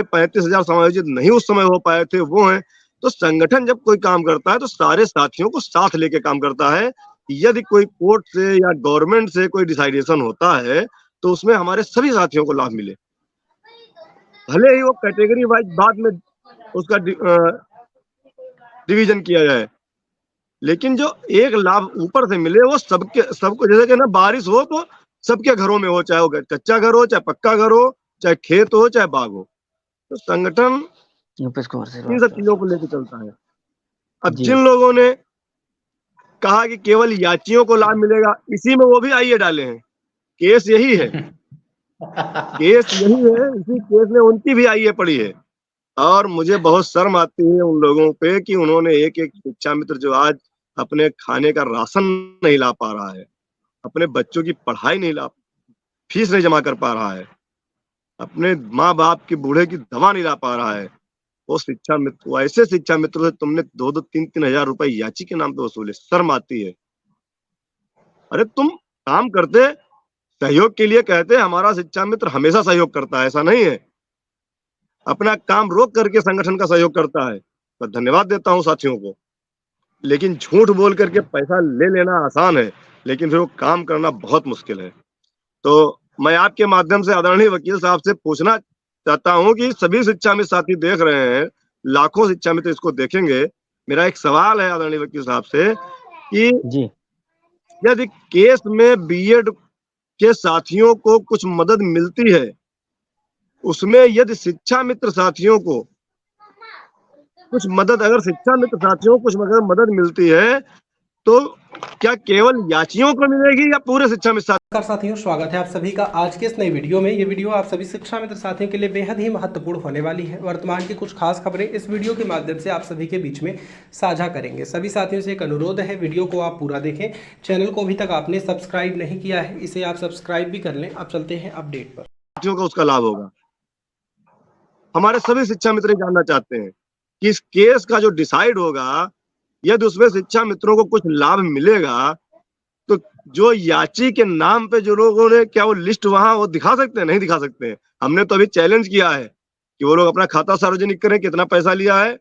35,000 समायोजित नहीं उस समय हो पाए थे वो हैं। तो संगठन जब कोई काम करता है तो सारे साथियों को साथ लेके काम करता है। यदि कोई कोर्ट से या गवर्नमेंट से कोई डिसाइडेशन होता है तो उसमें हमारे सभी साथियों को लाभ मिले, भले ही वो कैटेगरी वाइज बाद में उसका डिवीजन किया जाए, लेकिन जो एक लाभ ऊपर से मिले वो सबको, जैसे कि ना बारिश हो तो सबके घरों में हो, चाहे वो कच्चा घर हो, चाहे पक्का घर हो, चाहे खेत हो, चाहे बाग हो। तो संगठन इन सब चीजों को लेकर चलता है। अब जिन लोगों ने कहा कि केवल याचियों को लाभ मिलेगा, इसी में वो भी आइए डाले हैं। केस यही है, केस यही है, इसी केस में उनकी भी आइए पड़ी है। और मुझे बहुत शर्म आती है उन लोगों पे कि उन्होंने एक एक शिक्षा मित्र जो आज अपने खाने का राशन नहीं ला पा रहा है, अपने बच्चों की पढ़ाई नहीं ला, फीस नहीं जमा कर पा रहा है, अपने माँ बाप की बूढ़े की दवा नहीं ला पा रहा है, वो शिक्षा मित्र, ऐसे शिक्षा मित्रों से तुमने 2-2, 3-3 हजार रुपए याची के नाम पे वसूले। शर्म आती है। अरे तुम काम करते सहयोग के लिए कहते, हमारा शिक्षा मित्र हमेशा सहयोग करता है, ऐसा नहीं है, अपना काम रोक करके संगठन का सहयोग करता है। मैं धन्यवाद देता हूँ साथियों को, लेकिन झूठ बोल करके पैसा ले लेना आसान है, लेकिन फिर वो काम करना बहुत मुश्किल है। तो मैं आपके माध्यम से आदरणीय वकील साहब से पूछना चाहता हूँ कि सभी शिक्षा मित्र साथी देख रहे हैं, लाखों शिक्षा मित्र इसको देखेंगे। मेरा एक सवाल है आदरणीय वकील साहब से कि जी, यदि केस में बीएड के साथियों को कुछ मदद मिलती है, उसमें यदि शिक्षा मित्र साथियों को कुछ मदद, अगर शिक्षा मित्र साथियों को कुछ मदद मिलती है तो क्या केवल याचियों को मिलेगी या पूरे शिक्षा मित्र साथियों, स्वागत है आप सभी का आज के इस नई वीडियो में। ये वीडियो आप सभी शिक्षा मित्र साथियों के लिए बेहद ही महत्वपूर्ण होने वाली है। वर्तमान की कुछ खास खबरें इस वीडियो के माध्यम से आप सभी के बीच में साझा करेंगे। सभी साथियों से एक अनुरोध है, वीडियो को आप पूरा देखें। चैनल को अभी तक आपने सब्सक्राइब नहीं किया है, इसे आप सब्सक्राइब भी कर लें। अब चलते हैं अपडेट पर। साथियों को उसका लाभ होगा। हमारे सभी शिक्षा मित्र जानना चाहते हैं कि इस केस का जो डिसाइड होगा, यदि उसमें शिक्षा मित्रों को कुछ लाभ मिलेगा तो जो याची के नाम पे जो लोगों ने, क्या वो लिस्ट वहां वो दिखा सकते हैं? नहीं दिखा सकते हैं। हमने तो अभी चैलेंज किया है कि वो लोग अपना खाता सार्वजनिक करें, कितना पैसा लिया है,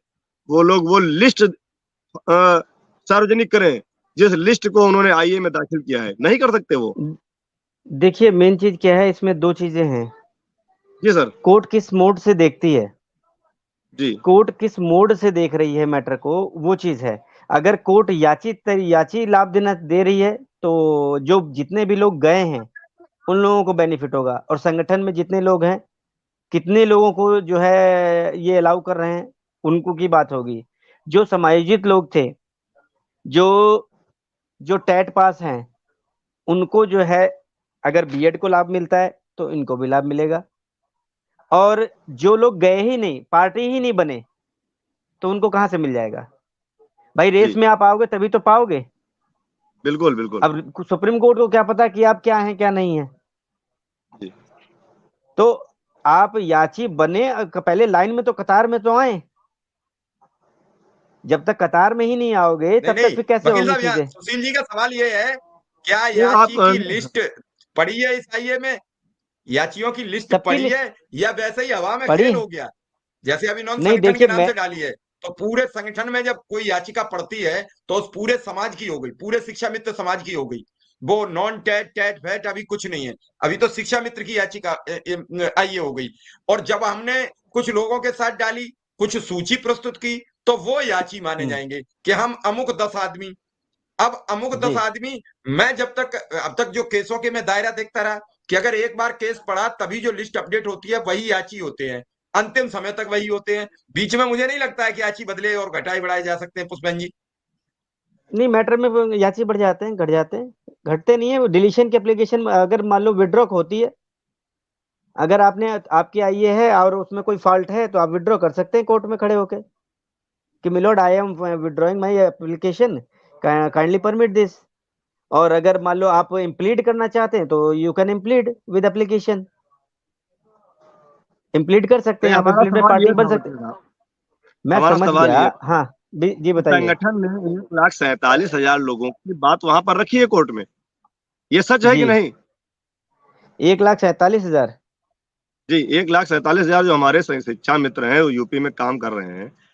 वो लोग वो लिस्ट सार्वजनिक करें जिस लिस्ट को उन्होंने आईए में दाखिल किया है। नहीं कर सकते वो। देखिए मेन चीज क्या है, इसमें दो चीजें हैं। जी सर। कोर्ट किस मोड से देखती है, जी, कोर्ट किस मोड से देख रही है मैटर को, वो चीज है। अगर कोर्ट याची लाभ देना दे रही है तो जो जितने भी लोग गए हैं उन लोगों को बेनिफिट होगा, और संगठन में जितने लोग हैं, कितने लोगों को जो है ये अलाउ कर रहे हैं उनको की बात होगी। जो समायोजित लोग थे, जो जो टेट पास हैं, उनको जो है अगर बीएड को लाभ मिलता है तो इनको भी लाभ मिलेगा। और जो लोग गए ही नहीं, पार्टी ही नहीं बने, तो उनको कहां से मिल जाएगा? भाई रेस में आप आओगे तभी तो पाओगे। बिल्कुल बिल्कुल। अब सुप्रीम कोर्ट को क्या पता कि आप क्या हैं क्या नहीं है। जी। तो आप याची बने, पहले लाइन में तो, कतार में तो आए। जब तक कतार में ही नहीं आओगे तब तक फिर कैसे वकील होंगी साहब, चीजें? सुशील जी का सवाल ये है, क्या वो आप याची की लिस्ट पड़ी है इस आईए में? याचियों की लिस्ट सबकी पड़ी लिस्ट है या वैसे ही हवा में पड़ी खेल है? हो गया? जैसे अभी नॉन नहीं संगठन के देखिए, नाम मैं से डाली है, तो पूरे संगठन में जब कोई याचिका पड़ती है तो उस पूरे समाज की हो गई, पूरे शिक्षा मित्र समाज की हो गई। वो नॉन टेट टेट फैट अभी कुछ नहीं है, अभी तो शिक्षा मित्र की याचिका आईए हो गई। और जब हमने कुछ लोगों के साथ डाली, कुछ सूची प्रस्तुत की, तो वो याची माने जाएंगे कि हम अमुक 10 आदमी। अब अमुक 10 जी आदमी, मैं जब तक अब तक जो केसों के मैं दायरा देखता रहा कि अगर एक बार केस पड़ा तभी जो लिस्ट अपडेट होती है वही याची होते हैं, अंतिम समय तक वही होते हैं। बीच में मुझे नहीं लगता है कि याची बदले और घटाए बढ़ाए जा सकते हैं पुष्पन जी। नहीं, मैटर में वो याची बढ़ जाते हैं, घट जाते हैं, घटते नहीं है। डिलीशन की एप्लीकेशन अगर मान लो विड्रॉ होती है, अगर आपकी आईए है और उसमें कोई फॉल्ट है तो आप विड्रॉ कर सकते हैं कोर्ट में खड़े होकर कि milord I am withdrawing my application, kindly permit this. और अगर मान लो आप इम्प्लीड करना चाहते हैं तो यू कैन इम्प्लीड विद एप्लीकेशन, इम्प्लीड कर सकते हैं आप, हमारा इम्प्लीड में सवाल पार्टी ये बन था सकते वकील हैं। साहब, मैं हमारा समझ सवाल गया। ये हाँ जी बताइए। संगठन ने 1,47,000 लोगों की बात वहां पर रखी है कोर्ट में, ये सच है कि जी नहीं? 1,47,000 जी, 1,47,000 जो हमारे शिक्षा मित्र हैं, वो यूपी में काम कर रहे हैं,